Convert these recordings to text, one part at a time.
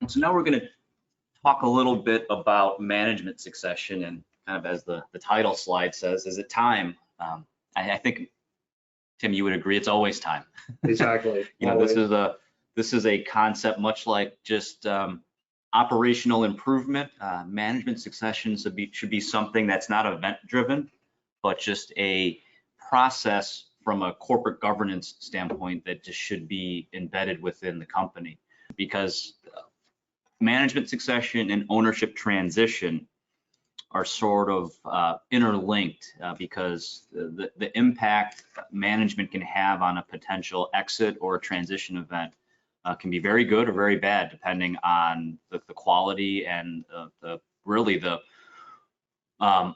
So now we're going to talk a little bit about management succession, and kind of as the title slide says, is it time? I think, Tim, you would agree it's always time. Exactly. You know, this is a concept much like just operational improvement. Management succession should be something that's not event driven, but just a process from a corporate governance standpoint that just should be embedded within the company, because management succession and ownership transition are sort of interlinked, because the impact management can have on a potential exit or a transition event can be very good or very bad, depending on the quality and really the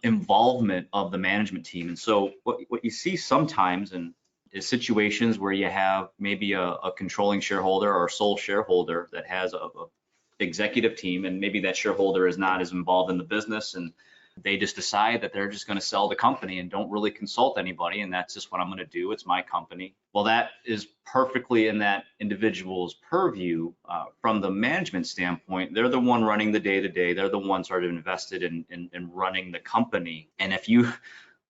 involvement of the management team. And so what you see sometimes is situations where you have maybe a controlling shareholder or sole shareholder that has a executive team, and maybe that shareholder is not as involved in the business, and they just decide that they're just going to sell the company and don't really consult anybody, and that's just what I'm going to do. It's my company. Well, that is perfectly in that individual's purview. From the management standpoint, they're the one running the day-to-day. They're the ones sort of invested in running the company. And if you,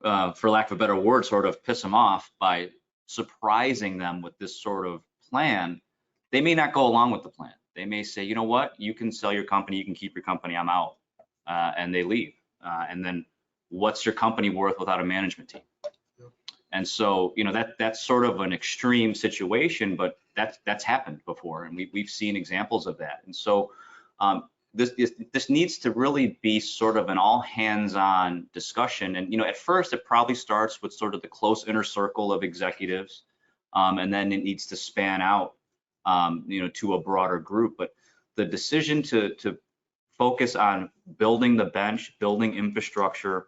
for lack of a better word, sort of piss them off by surprising them with this sort of plan, they may not go along with the plan. They may say, you know what, you can sell your company, you can keep your company, I'm out, and they leave. And then what's your company worth without a management team? And so, you know, that's sort of an extreme situation, but that's happened before, and we've seen examples of that. And so this needs to really be sort of an all hands-on discussion. And, you know, at first it probably starts with sort of the close inner circle of executives, and then it needs to span out, you know, to a broader group. But the decision to focus on building the bench, building infrastructure,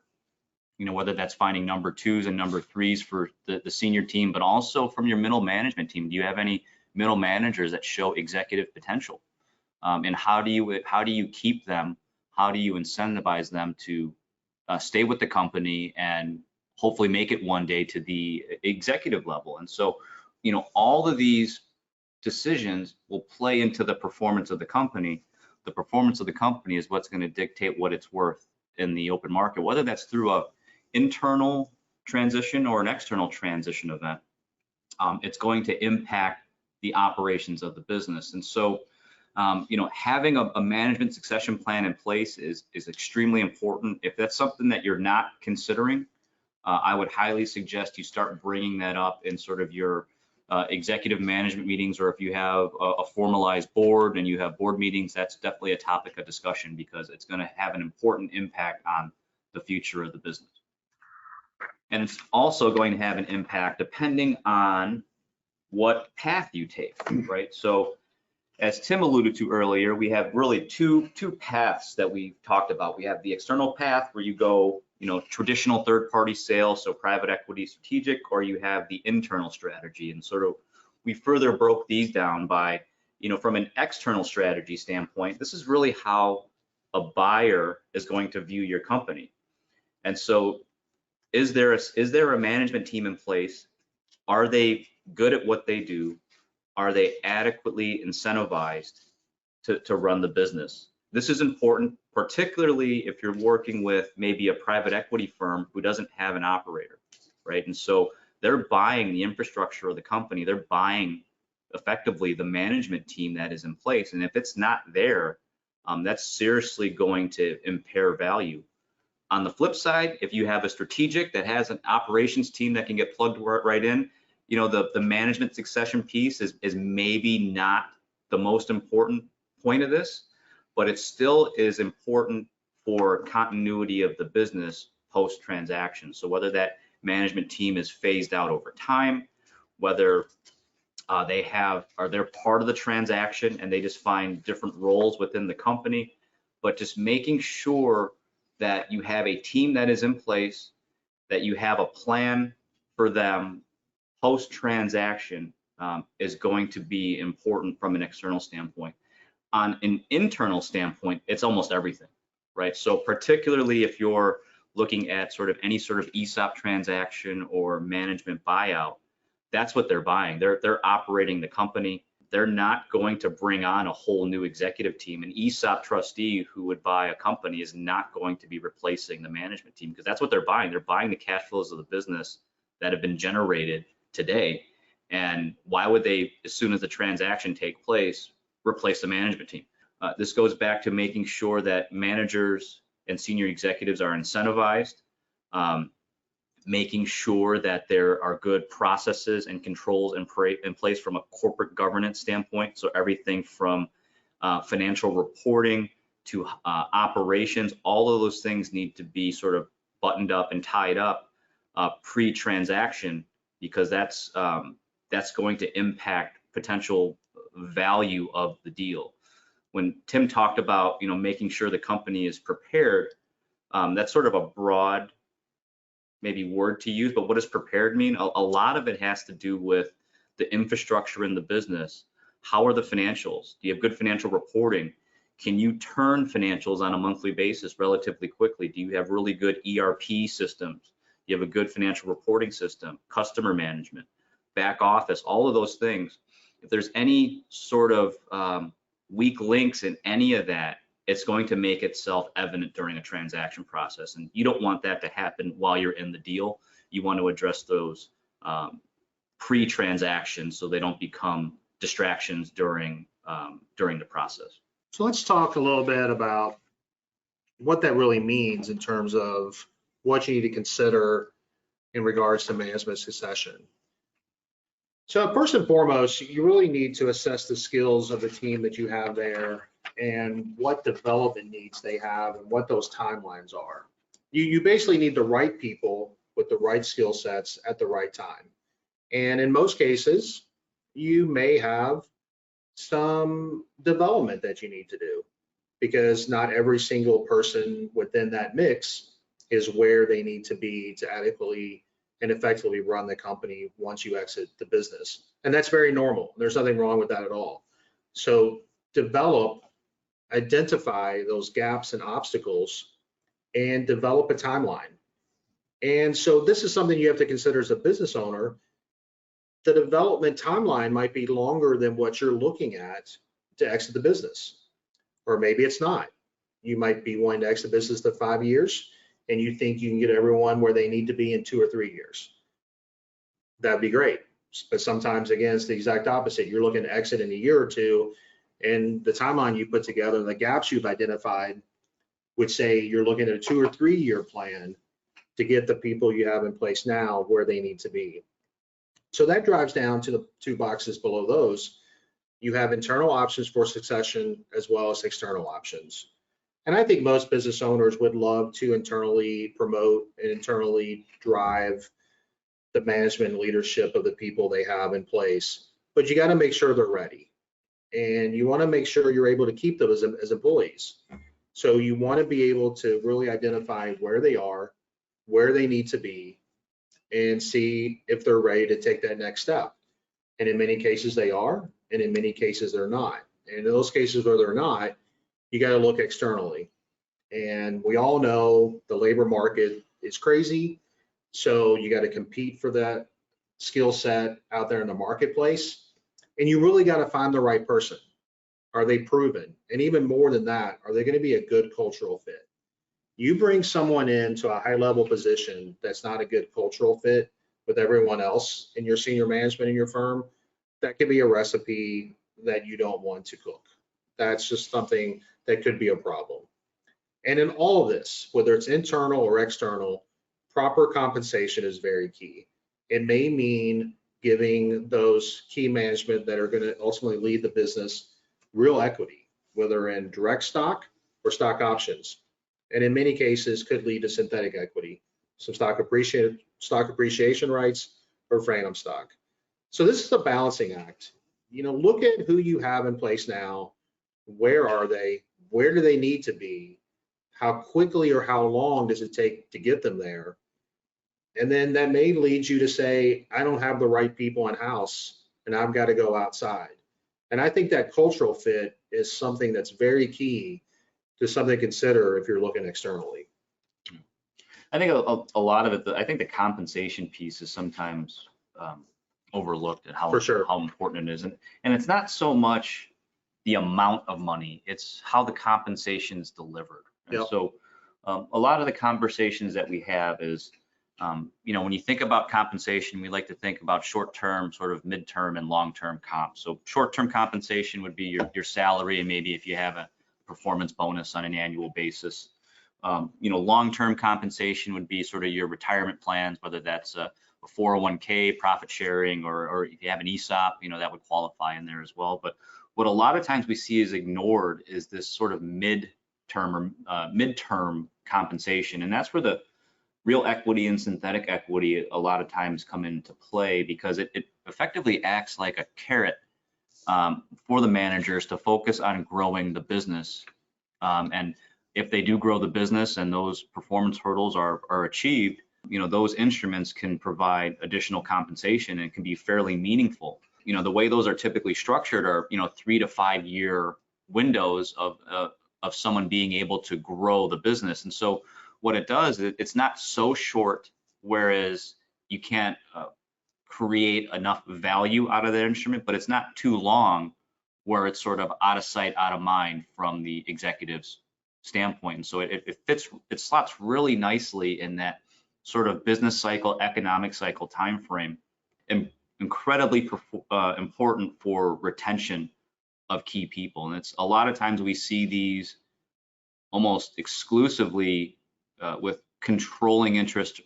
you know, whether that's finding number twos and number threes for the senior team, but also from your middle management team. Do you have any middle managers that show executive potential? And how do you keep them? How do you incentivize them to stay with the company and hopefully make it one day to the executive level? And so, you know, all of these decisions will play into the performance of the company. The performance of the company is what's going to dictate what it's worth in the open market, whether that's through a internal transition or an external transition event. It's going to impact the operations of the business. And so, you know, having a management succession plan in place is extremely important. If that's something that you're not considering, I would highly suggest you start bringing that up in sort of your executive management meetings, or if you have a formalized board and you have board meetings, that's definitely a topic of discussion, because it's going to have an important impact on the future of the business. And it's also going to have an impact depending on what path you take, right? So as Tim alluded to earlier, we have really two paths that we've talked about. We have the external path where you go, you know, traditional third-party sales, so private equity strategic, or you have the internal strategy. And sort of we further broke these down by, you know, from an external strategy standpoint, this is really how a buyer is going to view your company. And so is there a management team in place? Are they good at what they do? Are they adequately incentivized to run the business? This is important, particularly if you're working with maybe a private equity firm who doesn't have an operator, right? And so they're buying the infrastructure of the company. They're buying effectively the management team that is in place. And if it's not there, that's seriously going to impair value. On the flip side, if you have a strategic that has an operations team that can get plugged right in, you know, the management succession piece is maybe not the most important point of this, but it still is important for continuity of the business post-transaction. So whether that management team is phased out over time, whether they're part of the transaction and they just find different roles within the company, but just making sure that you have a team that is in place, that you have a plan for them post-transaction is going to be important from an external standpoint. On an internal standpoint, it's almost everything, right? So particularly if you're looking at sort of any sort of ESOP transaction or management buyout, that's what they're buying. They're operating the company. they're not going to bring on a whole new executive team. An ESOP trustee who would buy a company is not going to be replacing the management team, because that's what they're buying. They're buying the cash flows of the business that have been generated today. And why would they, as soon as the transaction take place, replace the management team? This goes back to making sure that managers and senior executives are incentivized, making sure that there are good processes and controls in place from a corporate governance standpoint. So everything from financial reporting to operations, all of those things need to be sort of buttoned up and tied up pre-transaction, because that's going to impact potential value of the deal. When Tim talked about, making sure the company is prepared, that's sort of a broad maybe word to use, but what does prepared mean? A lot of it has to do with the infrastructure in the business. How are the financials? Do you have good financial reporting? Can you turn financials on a monthly basis relatively quickly? Do you have really good ERP systems? Do you have a good financial reporting system, customer management, back office, all of those things? If there's any sort of weak links in any of that, it's going to make itself evident during a transaction process. And you don't want that to happen while you're in the deal. You want to address those pre-transaction so they don't become distractions during the process. So let's talk a little bit about what that really means in terms of what you need to consider in regards to management succession. So first and foremost, you really need to assess the skills of the team that you have there and what development needs they have and what those timelines are. You basically need the right people with the right skill sets at the right time. And in most cases, you may have some development that you need to do, because not every single person within that mix is where they need to be to adequately and effectively run the company once you exit the business. And that's very normal. There's nothing wrong with that at all. So develop, identify those gaps and obstacles, and develop a timeline. And so this is something you have to consider as a business owner. The development timeline might be longer than what you're looking at to exit the business, or maybe it's not. You might be wanting to exit the business to 5 years, and you think you can get everyone where they need to be in 2 or 3 years. That'd be great. But sometimes, again, it's the exact opposite. You're looking to exit in a year or two, and the timeline you put together and the gaps you've identified would say you're looking at a 2 or 3 year plan to get the people you have in place now where they need to be. So that drives down to the 2 boxes below those. You have internal options for succession as well as external options. And I think most business owners would love to internally promote and internally drive the management and leadership of the people they have in place, but you got to make sure they're ready. And you want to make sure you're able to keep them as employees. So you want to be able to really identify where they are, where they need to be, and see if they're ready to take that next step. And in many cases they are, and in many cases they're not. And in those cases where they're not, you got to look externally. And we all know the labor market is crazy. So you got to compete for that skill set out there in the marketplace. And you really got to find the right person. Are they proven? And even more than that, are they going to be a good cultural fit? You bring someone into a high level position that's not a good cultural fit with everyone else in your senior management in your firm, that could be a recipe that you don't want to cook. That's just something that could be a problem. And in all of this, whether it's internal or external, proper compensation is very key. It may mean giving those key management that are going to ultimately lead the business real equity, whether in direct stock or stock options. And in many cases could lead to synthetic equity, some stock appreciation rights or phantom stock. So this is a balancing act. Look at who you have in place now. Where are they? Where do they need to be? How quickly or how long does it take to get them there? And then that may lead you to say, I don't have the right people in house and I've got to go outside. And I think that cultural fit is something that's very key to something to consider if you're looking externally. I think a lot of it, I think the compensation piece is sometimes overlooked at how For sure. how important it is. And it's not so much the amount of money, it's how the compensation is delivered. And Yep. so a lot of the conversations that we have is, when you think about compensation, we like to think about short-term, sort of midterm and long-term comp. So short-term compensation would be your salary, and maybe if you have a performance bonus on an annual basis. Long-term compensation would be sort of your retirement plans, whether that's a 401k, profit sharing, or if you have an ESOP, that would qualify in there as well. But what a lot of times we see is ignored is this sort of midterm compensation, and that's where the real equity and synthetic equity a lot of times come into play, because it effectively acts like a carrot for the managers to focus on growing the business. And if they do grow the business and those performance hurdles are achieved, those instruments can provide additional compensation and can be fairly meaningful. The way those are typically structured are, 3 to 5 year windows of someone being able to grow the business. And so what it does, it's not so short, whereas you can't create enough value out of that instrument, but it's not too long where it's sort of out of sight, out of mind from the executive's standpoint. And so it slots really nicely in that sort of business cycle, economic cycle timeframe, and incredibly important for retention of key people. And it's a lot of times we see these almost exclusively with controlling interest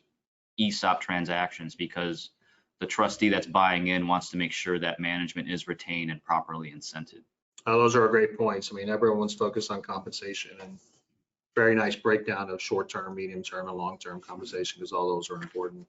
ESOP transactions, because the trustee that's buying in wants to make sure that management is retained and properly incented. Those are great points. I mean, everyone's focused on compensation, and very nice breakdown of short-term, medium-term, and long-term compensation, because all those are important.